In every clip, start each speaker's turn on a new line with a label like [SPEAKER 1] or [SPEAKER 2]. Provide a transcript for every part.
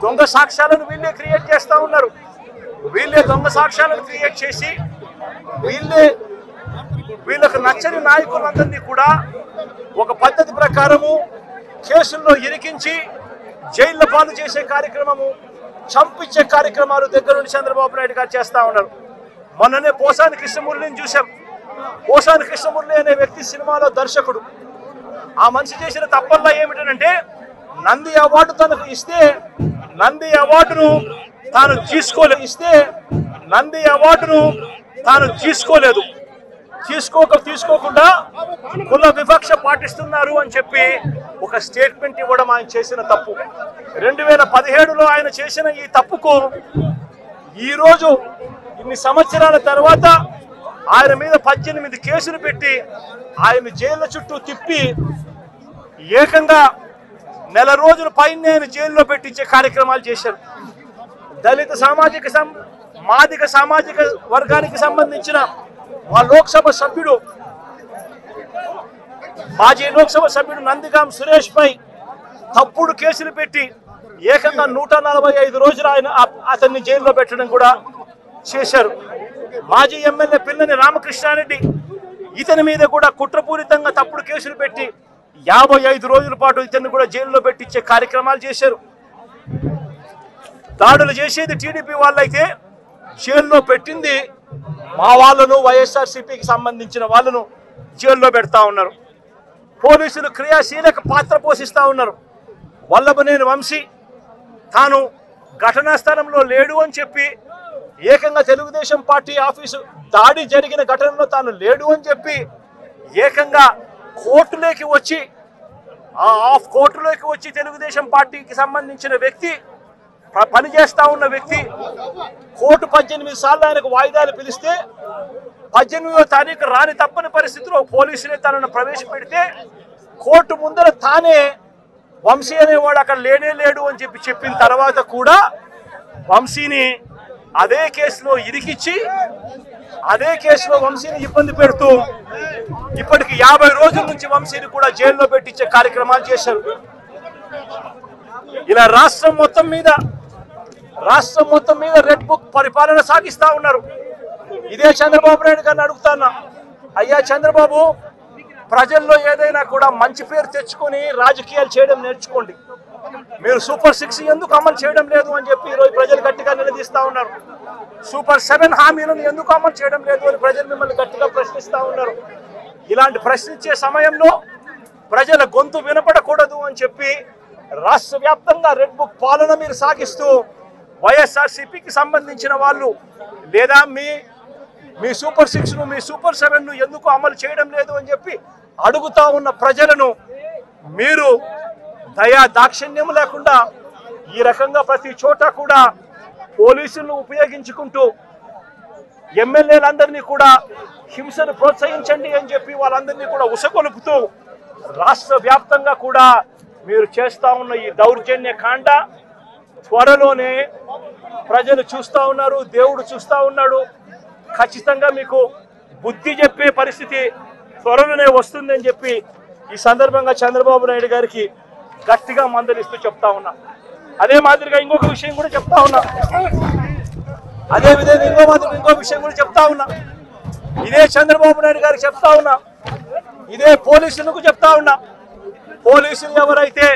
[SPEAKER 1] దొంగ సాక్ష్యాలను వీళ్ళే క్రియేట్ చేస్తూ ఉన్నారు. వీళ్ళే దొంగ సాక్ష్యాలను క్రియేట్ చేసి వీళ్ళకు నచ్చని నాయకులందరినీ కూడా ఒక పద్ధతి ప్రకారము కేసుల్లో ఇరికించి జైల్లో పాలు చేసే కార్యక్రమము, చంపించే కార్యక్రమాలు దగ్గర నుండి చంద్రబాబు నాయుడు గారు చేస్తూ ఉన్నారు. మొన్ననే పోసాని కృష్ణమురళిని చూసాం. పోసాని కృష్ణమురళి అనే వ్యక్తి సినిమాలో దర్శకుడు. ఆ మనిషి చేసిన తప్పల్లా ఏమిటంటే నంది అవార్డు తనకు ఇస్తే నంది అవార్డును తాను తీసుకోలేదు. తీసుకోకుండా కుల వివక్ష పాటిస్తున్నారు అని చెప్పి ఒక స్టేట్మెంట్ ఇవ్వడం ఆయన చేసిన తప్పు. 2017లో ఆయన చేసిన ఈ తప్పుకు ఈరోజు ఇన్ని సంవత్సరాల తర్వాత ఆయన మీద 18 కేసులు పెట్టి ఆయన జైళ్ళ చుట్టూ తిప్పి ఏకంగా నెల రోజుల పైన ఆయన జైల్లో పెట్టించే కార్యక్రమాలు చేశారు. దళిత మాదిగ సామాజిక వర్గానికి సంబంధించిన మాజీ లోక్సభ సభ్యుడు నందిగాం సురేష్ పై తప్పుడు కేసులు పెట్టి ఏకంగా 145 రోజులు అతన్ని జైల్లో పెట్టడం కూడా చేశారు. మాజీ ఎమ్మెల్యే పిల్లని రామకృష్ణారెడ్డి ఇతని మీద కూడా కుట్రపూరితంగా తప్పుడు కేసులు పెట్టి 55 రోజుల పాటు ఇతన్ని కూడా జైల్లో పెట్టించే కార్యక్రమాలు చేశారు. దాడులు చేసేది టీడీపీ వాళ్ళైతే జైల్లో పెట్టింది మా వాళ్ళను, వైఎస్ఆర్సీపీకి సంబంధించిన వాళ్ళను జైల్లో పెడతా ఉన్నారు. పోలీసులు క్రియాశీలక పాత్ర పోషిస్తూ ఉన్నారు. వల్లభనేని వంశీ తాను ఘటనా స్థలంలో లేడు అని చెప్పి ఏకంగా తెలుగుదేశం పార్టీ ఆఫీసు దాడి జరిగిన ఘటనలో తాను లేడు అని చెప్పి ఏకంగా కోర్టులోకి వచ్చి తెలుగుదేశం పార్టీకి సంబంధించిన వ్యక్తి, పనిచేస్తా ఉన్న వ్యక్తి కోర్టు 18 సార్లు ఆయనకు వాయిదాలు పిలిస్తే 18వ తారీఖు రాని తప్పని పరిస్థితిలో పోలీసులే తనను ప్రవేశపెడితే కోర్టు ముందర తానే వంశీ అనేవాడు అక్కడ లేడు అని చెప్పిన తర్వాత కూడా వంశీని అదే కేసులో ఇరికిచ్చి అదే కేసులో వంశీని ఇబ్బంది పెడుతూ ఇప్పటికి 50 రోజుల నుంచి వంశీని కూడా జైల్లో పెట్టించే కార్యక్రమాలు చేశారు. ఇలా రాష్ట్రం మొత్తం మీద రెడ్ బుక్ పరిపాలన సాగిస్తా ఉన్నారు. ఇదే చంద్రబాబు నాయుడు గారిని అడుగుతాను, అయ్యా చంద్రబాబు, ప్రజల్లో ఏదైనా కూడా మంచి పేరు తెచ్చుకొని రాజకీయాలు చేయడం నేర్చుకోండి. మీరు సూపర్ 6 ఎందుకు అమలు చేయడం లేదు అని చెప్పి ఈరోజు ప్రజలు గట్టిగా నిలదీస్తా ఉన్నారు. సూపర్ 7 హామీలను ఎందుకు అమలు చేయడం లేదు అని ప్రజలు మిమ్మల్ని గట్టిగా ప్రశ్నిస్తా ఉన్నారు. ఇలాంటి ప్రశ్నించే సమయంలో ప్రజల గొంతు వినపడకూడదు అని చెప్పి రాష్ట్ర వ్యాప్తంగా రెడ్ బుక్ పాలన మీరు సాగిస్తూ వైఎస్ఆర్సీపీకి సంబంధించిన వాళ్ళు లేదా మీ సూపర్ 6ను మీ సూపర్ 7ను ఎందుకు అమలు చేయడం లేదు అని చెప్పి అడుగుతా ఉన్న ప్రజలను మీరు దయా దాక్షిణ్యం లేకుండా ఈ రకంగా ప్రతి చోట కూడా పోలీసులను ఉపయోగించుకుంటూ ఎమ్మెల్యేలందరినీ కూడా హింసను ప్రోత్సహించండి అని చెప్పి వాళ్ళందరినీ కూడా ఉసగొలుపుతూ రాష్ట్ర వ్యాప్తంగా కూడా మీరు చేస్తా ఉన్న ఈ దౌర్జన్య కాండ త్వరలోనే ప్రజలు చూస్తూ ఉన్నారు, దేవుడు చూస్తూ ఉన్నాడు. ఖచ్చితంగా మీకు బుద్ధి చెప్పే పరిస్థితి త్వరలోనే వస్తుందని చెప్పి ఈ సందర్భంగా చంద్రబాబు నాయుడు గారికి గట్టిగా మందలిస్తూ చెప్తా ఉన్నా. అదే మాదిరిగా ఇంకొక విషయం కూడా చెప్తా ఉన్నా. అదే విధంగా ఇంకో విషయం కూడా చెప్తా ఉన్నా. ఇదే చంద్రబాబు నాయుడు గారికి చెప్తా ఉన్నా, ఇదే పోలీసులకు చెప్తా ఉన్నా. పోలీసులు ఎవరైతే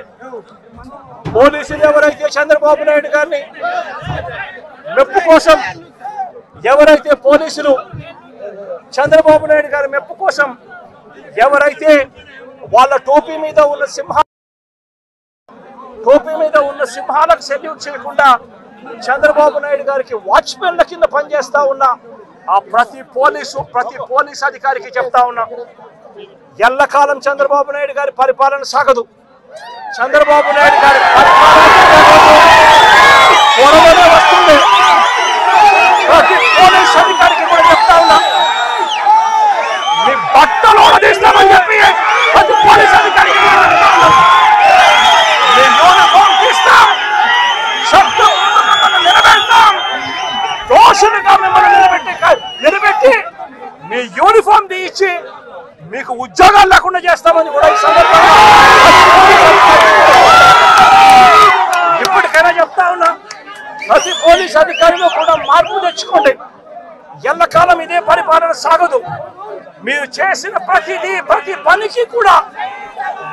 [SPEAKER 1] చంద్రబాబు నాయుడు గారిని మెప్పు కోసం చంద్రబాబు నాయుడు గారి మెప్పు కోసం ఎవరైతే వాళ్ళ టోపీ మీద ఉన్న సింహాలకు సెల్యూట్ చేయకుండా చంద్రబాబు నాయుడు గారికి వాచ్మెన్ల కింద పనిచేస్తా ఉన్న ఆ ప్రతి పోలీస్ అధికారికి చెప్తా ఉన్నా, ఎల్లకాలం చంద్రబాబు నాయుడు గారి పరిపాలన సాగదు. చంద్రబాబు నాయుడు గారి పరిపాలన వస్తుంది. ప్రతి పోలీస్ అధికారికి కూడా చెప్తా ఉన్నా, మీ బట్టలు తీస్తామని చెప్పి ప్రతి పోలీస్ అధికారికి మీ యూనిఫామ్ తీస్తాం, నిలబెడతాం, దోషులుగా మిమ్మల్ని నిలబెట్టి మీ యూనిఫామ్ తీయించి మీకు ఉద్యోగాలు లేకుండా చేస్తామని కూడా ఈ సందర్భంగా ఇప్పటికైనా చెప్తా ఉన్నా. ప్రతి పోలీస్ అధికారిలో కూడా మార్పు తెచ్చుకోండి. ఎల్లకాలం ఇదే పరిపాలన సాగదు. మీరు చేసిన ప్రతి పనికి కూడా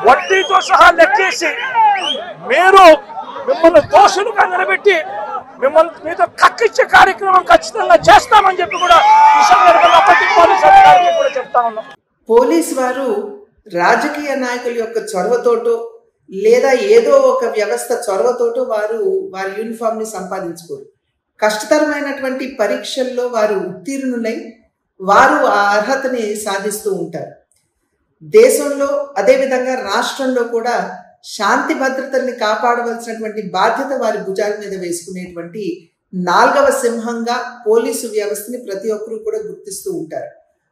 [SPEAKER 1] వడ్డీతో సహా లెక్కేసి మిమ్మల్ని దోషులుగా నిలబెట్టి మీతో కక్కిచ్చే కార్యక్రమం ఖచ్చితంగా చేస్తామని చెప్పి కూడా ఈ సందర్భంగా ప్రతి పోలీస్ అధికారికి కూడా చెప్తా ఉన్నాం.
[SPEAKER 2] పోలీస్ వారు రాజకీయ నాయకుల యొక్క చొరవతోటో లేదా ఏదో ఒక వ్యవస్థ చొరవతోటో వారి యూనిఫామ్ ని సంపాదించుకోరు. కష్టతరమైనటువంటి పరీక్షల్లో వారు ఉత్తీర్ణులై వారు ఆ అర్హతని సాధిస్తూ ఉంటారు. దేశంలో అదేవిధంగా రాష్ట్రంలో కూడా శాంతి భద్రతల్ని కాపాడవలసినటువంటి బాధ్యత వారి భుజాల మీద వేసుకునేటువంటి 4వ సింహంగా పోలీసు వ్యవస్థని ప్రతి ఒక్కరూ కూడా గుర్తిస్తూ ఉంటారు.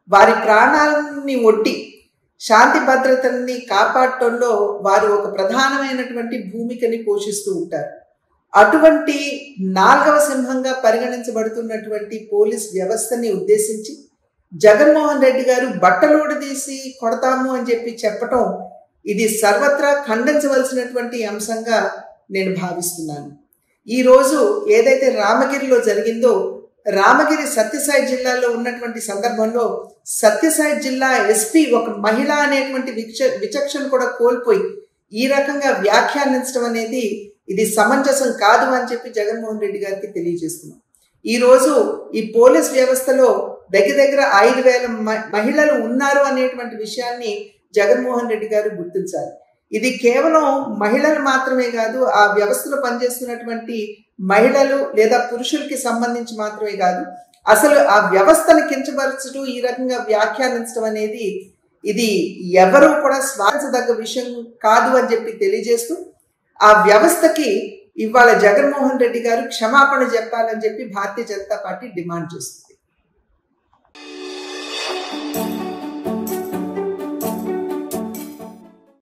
[SPEAKER 2] వారి ప్రాణాలని ఒడ్డి శాంతి భద్రతల్ని కాపాడటంలో వారు ఒక ప్రధానమైనటువంటి భూమికని పోషిస్తూ ఉంటారు. అటువంటి 4వ సింహంగా పరిగణించబడుతున్నటువంటి పోలీస్ వ్యవస్థని ఉద్దేశించి జగన్మోహన్ రెడ్డి గారు బట్టలోడదీసి కొడతాము అని చెప్పటం ఇది సర్వత్రా ఖండించవలసినటువంటి అంశంగా నేను భావిస్తున్నాను. ఈరోజు ఏదైతే రామగిరిలో జరిగిందో, రామగిరి సత్యసాయి జిల్లాలో ఉన్నటువంటి సందర్భంలో సత్యసాయి జిల్లా ఎస్పీ ఒక మహిళ అనేటువంటి విచక్షణ కూడా కోల్పోయి ఈ రకంగా వ్యాఖ్యానించడం అనేది ఇది సమంజసం కాదు అని చెప్పి జగన్మోహన్ రెడ్డి గారికి తెలియజేస్తున్నాం. ఈరోజు ఈ పోలీస్ వ్యవస్థలో దగ్గర 5,000 మహిళలు ఉన్నారు అనేటువంటి విషయాన్ని జగన్మోహన్ రెడ్డి గారు గుర్తించాలి. ఇది కేవలం మహిళలు మాత్రమే కాదు, ఆ వ్యవస్థలో పనిచేస్తున్నటువంటి మహిళలు లేదా పురుషులకి సంబంధించి మాత్రమే కాదు, అసలు ఆ వ్యవస్థను కించపరచడం ఈ రకంగా వ్యాఖ్యానించడం అనేది ఇది ఎవరు కూడా స్వాగతించదగ్గ విషయం కాదు అని చెప్పి తెలియజేస్తూ ఆ వ్యవస్థకి ఇవాళ జగన్మోహన్ రెడ్డి గారు క్షమాపణ చెప్పాలని చెప్పి భారతీయ జనతా పార్టీ డిమాండ్ చేస్తుంది.